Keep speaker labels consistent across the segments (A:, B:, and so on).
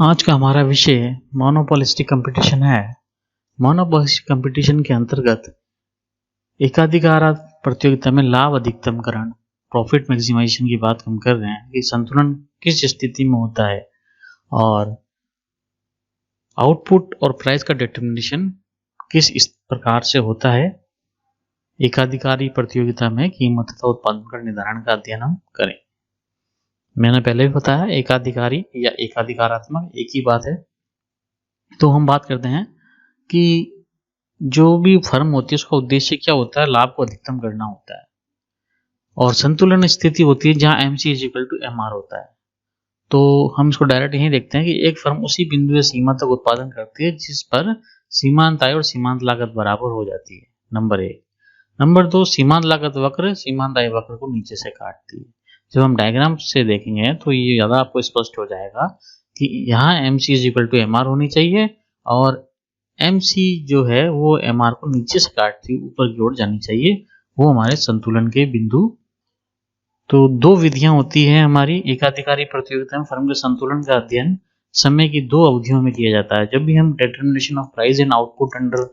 A: आज का हमारा विषय मोनोपोलिस्टिक कंपटीशन है। मोनोपोलिस्टिक कंपटीशन के अंतर्गत एकाधिकार प्रतियोगिता में लाभ अधिकतमकरण प्रॉफिट मैक्सिमाइजेशन की बात हम कर रहे हैं कि संतुलन किस स्थिति में होता है और आउटपुट और प्राइस का डिटर्मिनेशन किस इस प्रकार से होता है। एकाधिकारी प्रतियोगिता में कीमत तथा उत्पादन का निर्धारण का अध्ययन हम करें। मैंने पहले भी बताया एकाधिकारी या एकाधिकारात्मक एक ही बात है। तो हम बात करते हैं कि जो भी फर्म होती है उसका उद्देश्य क्या होता है, लाभ को अधिकतम करना होता है और संतुलन स्थिति होती है जहां MC is equal to MR होता है। तो हम इसको डायरेक्ट यही देखते हैं कि एक फर्म उसी बिंदु या सीमा तक उत्पादन करती है जिस पर सीमांत आय और सीमांत लागत बराबर हो जाती है, नंबर 1। नंबर 2, सीमांत लागत वक्र सीमांत आय वक्र को नीचे से काटती है। जब हम डायग्राम से देखेंगे तो ये ज़्यादा आपको स्पष्ट हो जाएगा कि यहाँ MC is equal to MR होनी चाहिए और MC जो है वो MR को नीचे से काटती ऊपर की ओर जानी चाहिए, वो हमारे संतुलन के बिंदु। तो दो विधियां होती हैं हमारी एकाधिकारी प्रतियोगिता में फर्म के संतुलन का अध्ययन समय की दो अवधियों में किया जाता है। जब भी हम determination of price and output under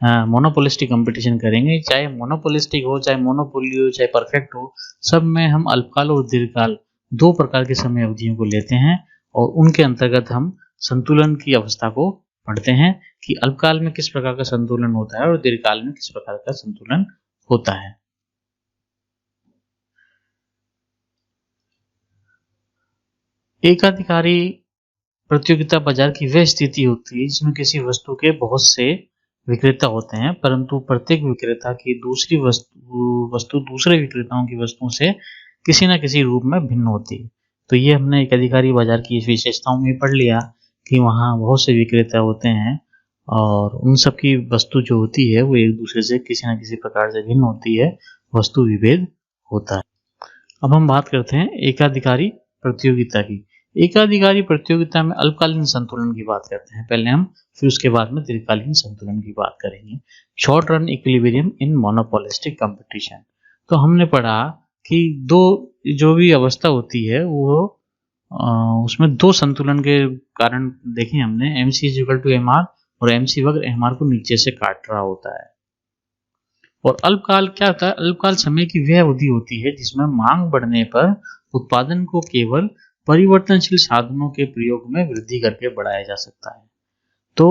A: monopolistic competition करेंगे, चाहे मोनोपोलिस्टिक हो, चाहे मोनोपोली हो, चाहे परफेक्ट हो, सब में हम अल्पकाल और दीर्घकाल दो प्रकार के समय अवधियों को लेते हैं और उनके अंतर्गत हम संतुलन की अवस्था को पढ़ते हैं कि अल्पकाल में किस प्रकार का संतुलन होता है और दीर्घकाल में किस प्रकार का संतुलन होता है। एकाधिकारी प्रतियोगिता बाजार की वह स्थिति होती है जिसमें किसी वस्तु के बहुत से विक्रेता होते हैं, परंतु प्रत्येक विक्रेता की दूसरी वस्तु दूसरे विक्रेताओं की वस्तुओं से किसी न किसी रूप में भिन्न होती है। तो ये हमने एकाधिकारी बाजार की विशेषताओं में पढ़ लिया कि वहाँ बहुत से विक्रेता होते हैं और उन सब की वस्तु जो होती है वो एक दूसरे से किसी न किसी प्रकार से भिन्न होती है, वस्तु विभेद होता है। अब हम बात करते हैं एकाधिकारी प्रतियोगिता की। एकाधिकारी प्रतियोगिता में अल्पकालीन संतुलन की बात करते हैं पहले हम, फिर उसके बाद में दीर्घकालीन संतुलन की बात करेंगे। शॉर्ट रन इक्विलिब्रियम इन मोनोपोलिस्टिक कंपटीशन। तो हमने पढ़ा कि दो जो भी अवस्था होती है वो उसमें दो संतुलन के कारण देखें हमने, MC is equal to MR और MC वक्र MR को नीचे से काट रहा होता है। और अल्पकाल क्या होता है? अल्पकाल समय की वह अवधि होती है जिसमें मांग बढ़ने पर उत्पादन को केवल परिवर्तनशील साधनों के प्रयोग में वृद्धि करके बढ़ाया जा सकता है। तो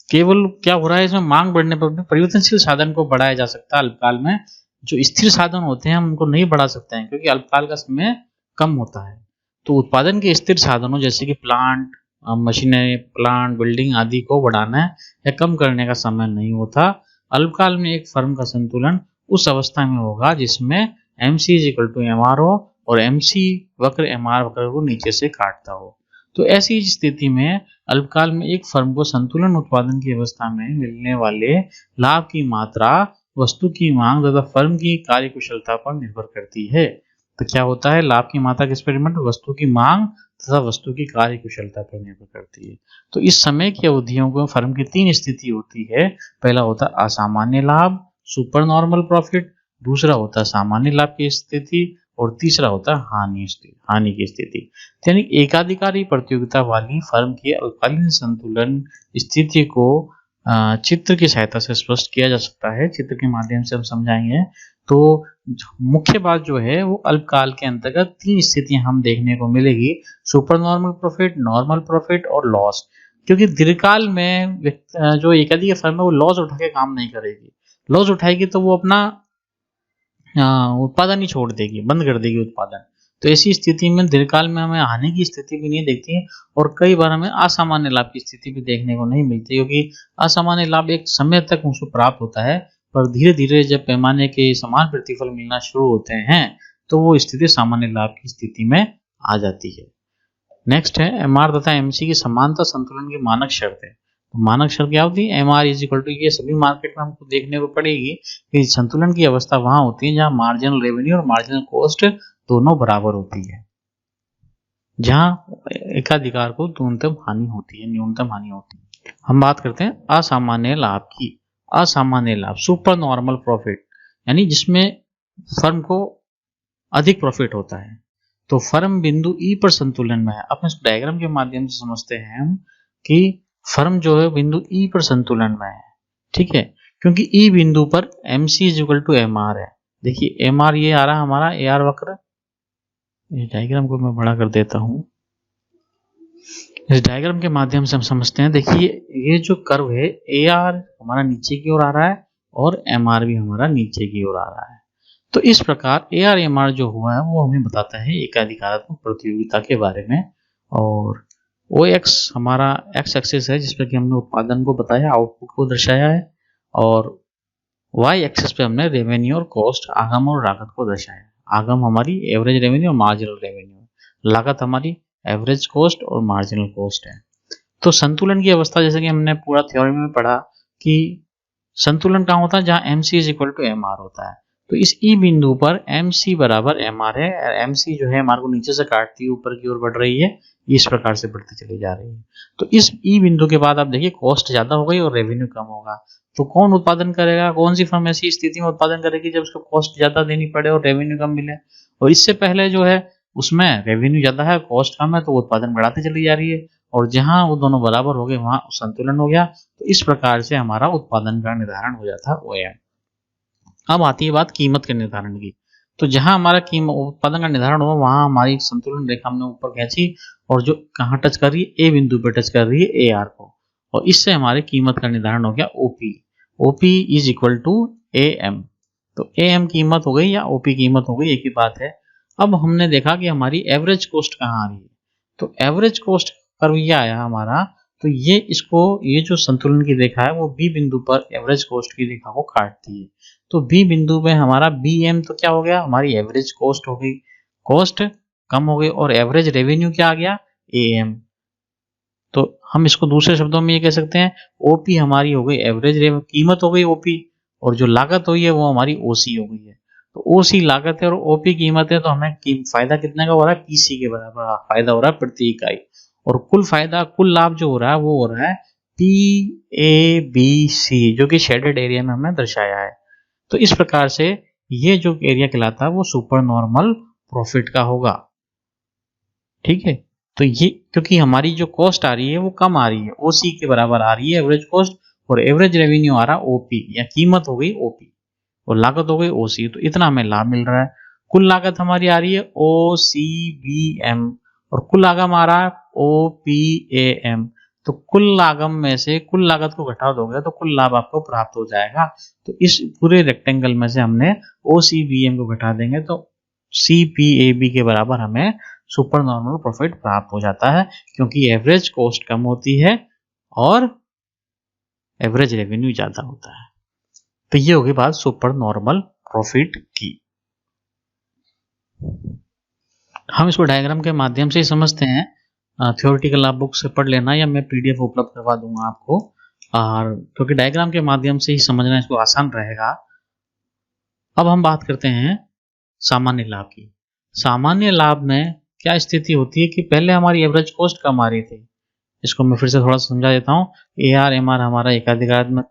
A: केवल क्या हो रहा है, इसमें मांग बढ़ने पर परिवर्तनशील साधन को बढ़ाया जा सकता है। अल्पकाल में जो स्थिर साधन होते हैं हम उनको नहीं बढ़ा सकते हैं क्योंकि अल्पकाल का समय कम होता है। तो उत्पादन के स्थिर साधनों जैसे कि प्लांट, मशीनें, प्लांट, बिल्डिंग आदि को बढ़ाना या कम करने का समय नहीं होता। अल्पकाल में एक फर्म का संतुलन उस अवस्था में होगा जिसमें MC is equal to MR हो और MC वक्र MR वक्र को नीचे से काटता हो। तो ऐसी स्थिति में अल्पकाल में एक फर्म को संतुलन उत्पादन की अवस्था में मिलने वाले लाभ की मात्रा वस्तु की मांग तथा फर्म की कार्यकुशलता पर निर्भर करती है। तो क्या होता है, लाभ की मात्रा किस पर निर्भर, वस्तु की मांग तथा वस्तु की कार्यकुशलता पर निर्भर करती है। तो इस समय की अवधियों को फर्म की तीन स्थिति होती है। पहला होता है असामान्य लाभ, सुपर नॉर्मल प्रॉफिट, दूसरा होता है सामान्य लाभ की स्थिति और तीसरा होता है हानि की स्थिति। यानी एकाधिकारी प्रतियोगिता वाली फर्म की अल्पकालीन संतुलन स्थिति को चित्र की सहायता से स्पष्ट किया जा सकता है। चित्र के माध्यम से हम समझाएंगे। तो मुख्य बात जो है वो अल्पकाल के अंतर्गत तीन स्थितियां हम देखने को मिलेगी, super normal profit, normal profit और लॉस। क्योंकि दीर्घकाल में जो एकाधिकार फर्म है वो लॉस उठा के काम नहीं करेगी। लॉस उठाएगी तो वो अपना उत्पादन ही छोड़ देगी, बंद कर देगी उत्पादन। तो ऐसी स्थिति में दीर्घकाल में हमें हानि की स्थिति भी नहीं देखती है और कई बार हमें असामान्य लाभ की स्थिति भी देखने को नहीं मिलती, क्योंकि असामान्य लाभ एक समय तक उसको प्राप्त होता है पर धीरे धीरे जब पैमाने के समान प्रतिफल मिलना शुरू होते हैं तो वो स्थिति सामान्य लाभ की स्थिति में आ जाती है। नेक्स्ट है MR तथा MC की समानता संतुलन की मानक शर्त है। तो मानक शर्त क्या होती है? MR इज इक्वल टू, ये सभी मार्केट में हमको देखने को पड़ेगी कि संतुलन की अवस्था वहां होती है जहां मार्जिनल रेवेन्यू और मार्जिनल कॉस्ट दोनों बराबर होती है, जहां एकाधिकार को न्यूनतम हानि होती है। हम बात करते हैं असामान्य लाभ की। असामान्य लाभ, सुपर नॉर्मल प्रॉफिट, यानी जिसमें फर्म को अधिक प्रॉफिट होता है। तो फर्म बिंदु ई पर संतुलन में है। अब इस डायग्राम के माध्यम से समझते हैं हम कि फर्म जो है बिंदु ई पर संतुलन में है, ठीक है, क्योंकि ई बिंदु पर MC is equal to MR है। देखिए MR ये आ रहा हमारा AR वक्र, इस डायग्राम को मैं बड़ा कर देता हूं। इस डायग्राम के माध्यम से हम समझते हैं, देखिए ये जो कर्व है AR हमारा नीचे की ओर आ रहा है और MR भी हमारा नीचे की ओर आ रहा है। तो इस प्रकार AR MR जो हुआ है वो हमें बताता है एकाधिकारात्मक प्रतियोगिता के बारे में। और OX हमारा एक्स एक्सिस है जिस पर कि हमने उत्पादन को बताया, आउटपुट को दर्शाया है, और Y एक्सिस पे हमने रेवेन्यू और कॉस्ट, आगम और लागत को दर्शाया। आगम हमारी एवरेज रेवेन्यू और मार्जिनल रेवेन्यू, लागत हमारी एवरेज कॉस्ट और मार्जिनल कॉस्ट है। तो संतुलन की अवस्था जैसे कि हमने पूरा थ्योरी में पढ़ा कि संतुलन कहाँ होता है, जहाँ MC is equal to MR होता है। तो इस ई बिंदु पर MC बराबर MR है, MC जो है MR को नीचे से काटती है ऊपर की ओर बढ़ रही है, इस प्रकार से बढ़ती चली जा रही है। तो इस ई बिंदु के बाद आप देखिए कॉस्ट ज्यादा हो गई और रेवेन्यू कम होगा, तो कौन उत्पादन करेगा, कौन सी फर्म ऐसी स्थिति में उत्पादन करेगी जब उसको कॉस्ट ज्यादा देनी पड़े और रेवेन्यू कम मिले। और इससे पहले जो है उसमें रेवेन्यू ज्यादा है कॉस्ट कम है, तो वो उत्पादन बढ़ाती चली जा रही है, और जहां वो दोनों बराबर हो गए वहां संतुलन हो गया। तो इस प्रकार से हमारा उत्पादन का निर्धारण हो जाता है OM। अब आती है बात कीमत के निर्धारण की। तो जहां हमारा उत्पादन का निर्धारण हुआ वहां हमारी संतुलन रेखा हमने ऊपर खींची, और जो कहां टच कर रही है, A बिंदु पे टच कर रही है AR को, और इससे हमारे कीमत का निर्धारण हो गया OP is equal to AM। तो AM कीमत हो गई या OP कीमत हो गई, एक ही बात है। अब हमने देखा कि हमारी एवरेज कॉस्ट कहाँ आ रही है, तो एवरेज कॉस्ट कर्व ये आया हमारा। तो ये जो संतुलन की रेखा है वो B बिंदु पर एवरेज कॉस्ट की रेखा को काटती है। तो B बिंदु में हमारा BM तो क्या हो गया, हमारी एवरेज कॉस्ट हो गई, कॉस्ट कम हो गई, और एवरेज रेवेन्यू क्या आ गया, AM। तो हम इसको दूसरे शब्दों में ये कह सकते हैं OP हमारी हो गई एवरेज कीमत हो गई OP, और जो लागत हुई है वो हमारी OC हो गई है। तो OC लागत है और OP कीमत है, तो हमें फायदा कितने का हो रहा है, PC के बराबर फायदा हो रहा है प्रति इकाई। और कुल लाभ जो हो रहा है वो हो रहा है PABC, जो कि शेडेड एरिया में हमने दर्शाया है। तो इस प्रकार से ये जो एरिया कहलाता है वो सुपर नॉर्मल प्रॉफिट का होगा, ठीक है। तो ये क्योंकि हमारी जो कॉस्ट आ रही है वो कम आ रही है, OC के बराबर आ रही है एवरेज कॉस्ट, और एवरेज रेवेन्यू आ रहा है OP, या कीमत हो गई OP और लागत हो गई OC। तो इतना हमें लाभ मिल रहा है। कुल लागत हमारी आ रही है OCBM, और कुल आगम आ रहा है OPAM। तो कुल आगम में से कुल लागत को घटा दोगे तो कुल लाभ आपको प्राप्त हो जाएगा। तो इस पूरे रेक्टेंगल में से हमने OCBM को घटा देंगे तो CPAB के बराबर हमें सुपर नॉर्मल प्रॉफिट प्राप्त हो जाता है, क्योंकि एवरेज कॉस्ट कम होती है और एवरेज रेवेन्यू ज्यादा होता है। तो ये होगी बात सुपर नॉर्मल प्रॉफिट की। हम इसको डायग्राम के माध्यम से ही समझते हैं, थ्योरेटिकल आप बुक से पढ़ लेना या मैं PDF उपलब्ध करवा दूंगा आपको, और क्योंकि डायग्राम के माध्यम से ही समझना इसको आसान रहेगा। अब हम बात करते हैं सामान्य लाभ की। सामान्य लाभ में क्या स्थिति होती है कि पहले हमारी एवरेज कॉस्ट कम आ रही थी, इसको मैं फिर से थोड़ा समझा देता हूँ। AR MR हमारा एकाधिकारात्मक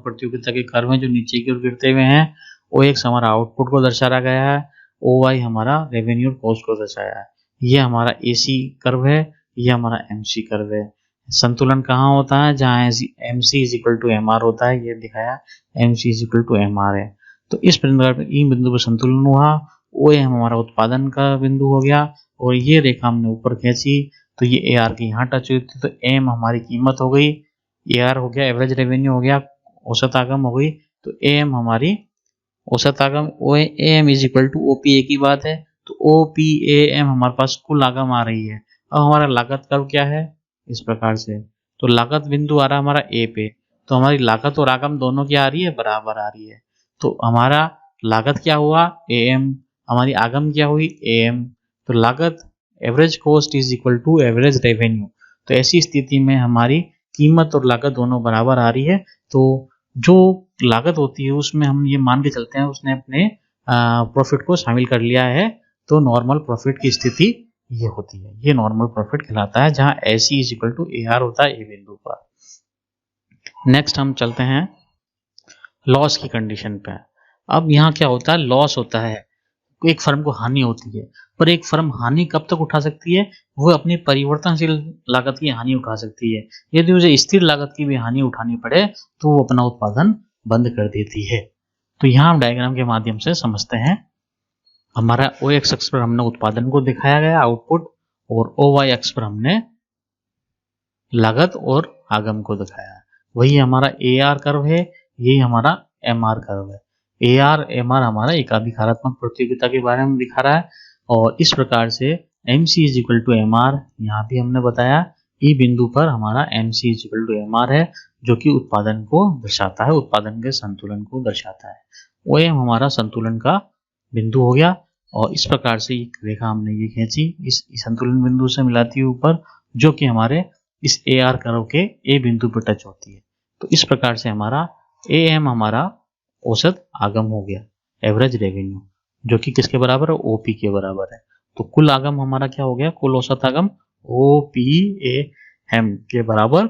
A: प्रतियोगिता के कर्व हैं जो नीचे की ओर गिरते हुए हैं। OX हमारा आउटपुट को दर्शाया गया है, OY हमारा रेवेन्यू और कॉस्ट को दर्शाया है। ये हमारा AC कर्व है, ये हमारा MC कर्व है। संतुलन कहाँ होता है, जहाँ MC is equal to MR होता है, ये दिखाया MC is equal to MR है। तो इस बिंदु पर संतुलन हुआ, OM हमारा उत्पादन का बिंदु हो गया, और ये रेखा हमने ऊपर खींची तो ये AR की यहाँ टच हुई थी, तो M हमारी कीमत हो गई, AR हो गया एवरेज रेवेन्यू हो गया, औसत आगम हो गई, तो AM हमारी औसत आगम AM is equal to OP, एक ही बात है। तो OPAM हमारे पास कुल आगम आ रही है। अब हमारा लागत कर्व क्या है, इस प्रकार से, तो लागत बिंदु आ रहा है हमारा A पे, तो हमारी लागत और आगम दोनों क्या आ रही है, बराबर आ रही है। तो हमारा लागत क्या हुआ AM, हमारी आगम क्या हुई AM, तो लागत average cost is equal to average revenue. तो ऐसी स्थिति में हमारी कीमत और लागत दोनों बराबर आ रही है। तो जो लागत होती है उसमें हम ये मान के चलते हैं उसने अपने प्रॉफिट को शामिल कर लिया है, तो नॉर्मल प्रॉफिट की स्थिति ये होती है, ये नॉर्मल प्रॉफिट कहलाता है, जहां AC is equal to AR होता है A बिंदु पर। नेक्स्ट हम चलते हैं लॉस की कंडीशन पे। अब यहाँ क्या होता है, लॉस होता है, एक फर्म को हानि होती है। पर एक फर्म हानि कब तक उठा सकती है? वो अपनी परिवर्तनशील लागत की हानि उठा सकती है। यदि उसे स्थिर लागत की भी हानि उठानी पड़े तो वो अपना उत्पादन बंद कर देती है। तो यहाँ हम डायग्राम के माध्यम से समझते हैं। हमारा ओ एक्स अक्ष पर हमने उत्पादन को दिखाया गया आउटपुट, और ओ वाई अक्ष पर हमने लागत और आगम को दिखाया। वही हमारा ए आर कर्व है, यही हमारा एम आर कर्व है। ए आर एम आर हमारा एकाधिकारात्मक प्रतियोगिता के बारे में दिखा रहा है, और इस प्रकार से M C is equal to M R, यहाँ भी हमने बताया ई बिंदु पर हमारा M C is equal to M R है, जो कि उत्पादन को दर्शाता है, उत्पादन के संतुलन को दर्शाता है। ओ एम हमारा संतुलन का बिंदु हो गया, और इस प्रकार से एक रेखा हमने ये खींची इस संतुलन बिंदु से मिलाती हुई ऊपर, जो कि हमारे इस ए आर कर्व के ए बिंदु पर टच होती है। तो इस प्रकार से हमारा ए एम हमारा औसत आगम हो गया, एवरेज रेवेन्यू, जो कि किसके बराबर है? ओपी के बराबर है। तो कुल आगम हमारा क्या हो गया? कुल औसत आगम ओ पी ए एम के बराबर।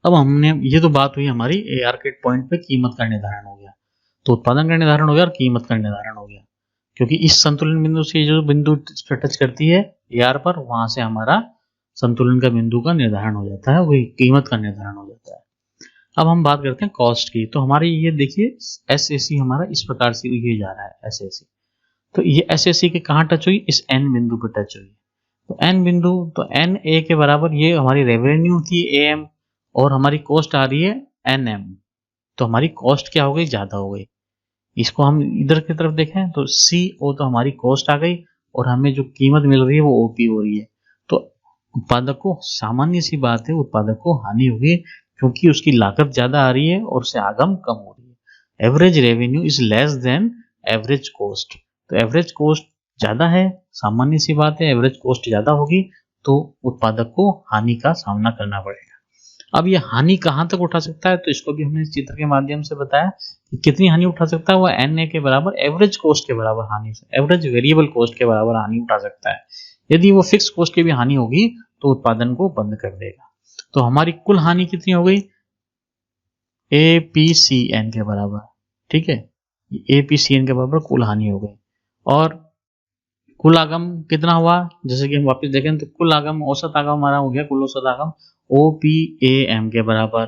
A: अब हमने ये तो बात हुई हमारी ए आर के पॉइंट पे कीमत का निर्धारण हो गया, तो उत्पादन का निर्धारण हो गया और कीमत का निर्धारण हो गया, क्योंकि इस संतुलन बिंदु से जो बिंदु टच करती है ए आर पर, वहां से हमारा संतुलन का बिंदु का निर्धारण हो जाता है, वही कीमत का निर्धारण हो जाता है। अब हम बात करते हैं कॉस्ट की। तो हमारी ये देखिए एस ए सी हमारा इस प्रकार से ये जा रहा है एस ए सी। तो ये एस ए सी के कहाँ टच हुई? इस एन बिंदु पर टच हुई। तो एन बिंदु, तो एन ए के बराबर ये हमारी रेवेन्यू थी ए एम, और हमारी कॉस्ट आ रही है एन एम। तो हमारी कॉस्ट क्या हो गई? ज्यादा हो गई। इसको हम इधर की तरफ देखें तो सी ओ, तो हमारी कॉस्ट आ गई, और हमें जो कीमत मिल रही है वो ओपी हो रही है। तो उत्पादक को, सामान्य सी बात है, उत्पादक को हानि होगी, क्योंकि उसकी लागत ज्यादा आ रही है और उससे आगम कम हो रही है। Average revenue is less than average cost. तो एवरेज कॉस्ट ज्यादा है, सामान्य सी बात है, एवरेज कॉस्ट ज्यादा होगी तो उत्पादक को हानि का सामना करना पड़ेगा। अब ये हानि कहाँ तक उठा सकता है? तो इसको भी हमने चित्र के माध्यम से बताया कि कितनी हानि उठा सकता है। वो एन ए के बराबर एवरेज कॉस्ट के बराबर हानि, एवरेज वेरिएबल कॉस्ट के बराबर हानि उठा सकता है। यदि वो फिक्स कॉस्ट की भी हानि होगी तो उत्पादन को बंद कर देगा। तो हमारी कुल हानि कितनी हो गई? ए पी सी एन के बराबर, ठीक है, ए पी सी एन के बराबर कुल हानि हो गई। और कुल आगम कितना हुआ? जैसे कि हम वापस देखें तो कुल आगम, औसत आगम हमारा हो गया, कुल औसत आगम ओ पी ए एम के बराबर,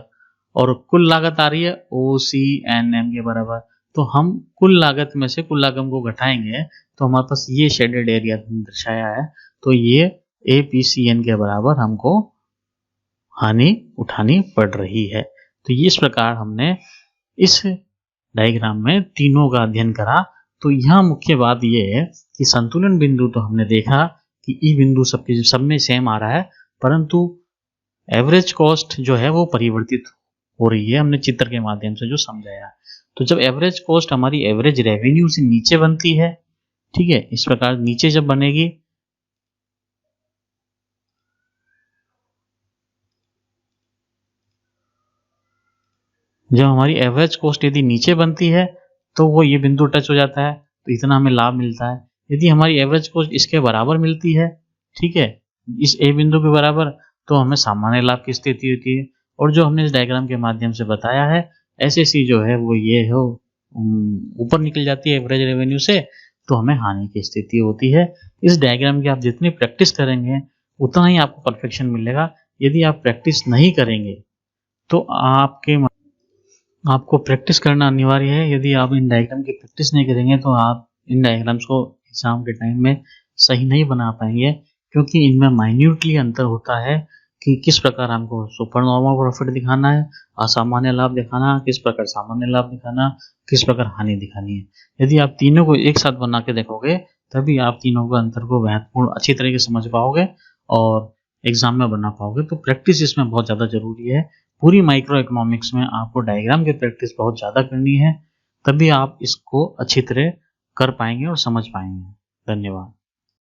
A: और कुल लागत आ रही है ओ सी एन एम के बराबर। तो हम कुल लागत में से कुल आगम को घटाएंगे तो हमारे पास ये शेडेड एरिया दर्शाया है, तो ये ए पी सी एन के बराबर हमको हानि उठानी पड़ रही है। तो इस प्रकार हमने इस डायग्राम में तीनों का अध्ययन करा। तो यहाँ मुख्य बात यह है कि संतुलन बिंदु तो हमने देखा कि ई बिंदु सबके सब में सेम आ रहा है, परंतु एवरेज कॉस्ट जो है वो परिवर्तित हो रही है, हमने चित्र के माध्यम से जो समझाया। तो जब एवरेज कॉस्ट हमारी एवरेज रेवेन्यू से नीचे बनती है, ठीक है, इस प्रकार नीचे जब बनेगी, जब हमारी एवरेज कॉस्ट यदि नीचे बनती है तो वो ये बिंदु टच हो जाता है, तो इतना हमें लाभ मिलता है। यदि हमारी एवरेज कॉस्ट इसके बराबर मिलती है, ठीक है, इस ए बिंदु के बराबर, तो हमें सामान्य लाभ की स्थिति होती है। और जो हमने इस डायग्राम के माध्यम से बताया है, एसएसी जो है वो ये हो ऊपर निकल जाती है एवरेज रेवेन्यू से, तो हमें हानि की स्थिति होती है। इस डायग्राम की आप जितनी प्रैक्टिस करेंगे उतना ही आपको परफेक्शन मिलेगा। यदि आप प्रैक्टिस नहीं करेंगे तो आपको प्रैक्टिस करना अनिवार्य है। यदि आप इन डायग्राम की प्रैक्टिस नहीं करेंगे तो आप इन डायग्राम्स को एग्जाम के टाइम में सही नहीं बना पाएंगे, क्योंकि इनमें माइन्यूटली अंतर होता है कि किस प्रकार हमको सुपर नॉर्मल प्रॉफिट दिखाना है, असामान्य लाभ दिखाना, किस प्रकार सामान्य लाभ दिखाना, किस प्रकार हानि दिखानी है। यदि आप तीनों को एक साथ बना के देखोगे तभी आप तीनों के अंतर को महत्वपूर्ण अच्छी तरीके से समझ पाओगे और एग्जाम में बना पाओगे। तो प्रैक्टिस इसमें बहुत ज़्यादा जरूरी है। पूरी माइक्रो इकोनॉमिक्स में आपको डायग्राम की प्रैक्टिस बहुत ज़्यादा करनी है, तभी आप इसको अच्छी तरह कर पाएंगे और समझ पाएंगे। धन्यवाद।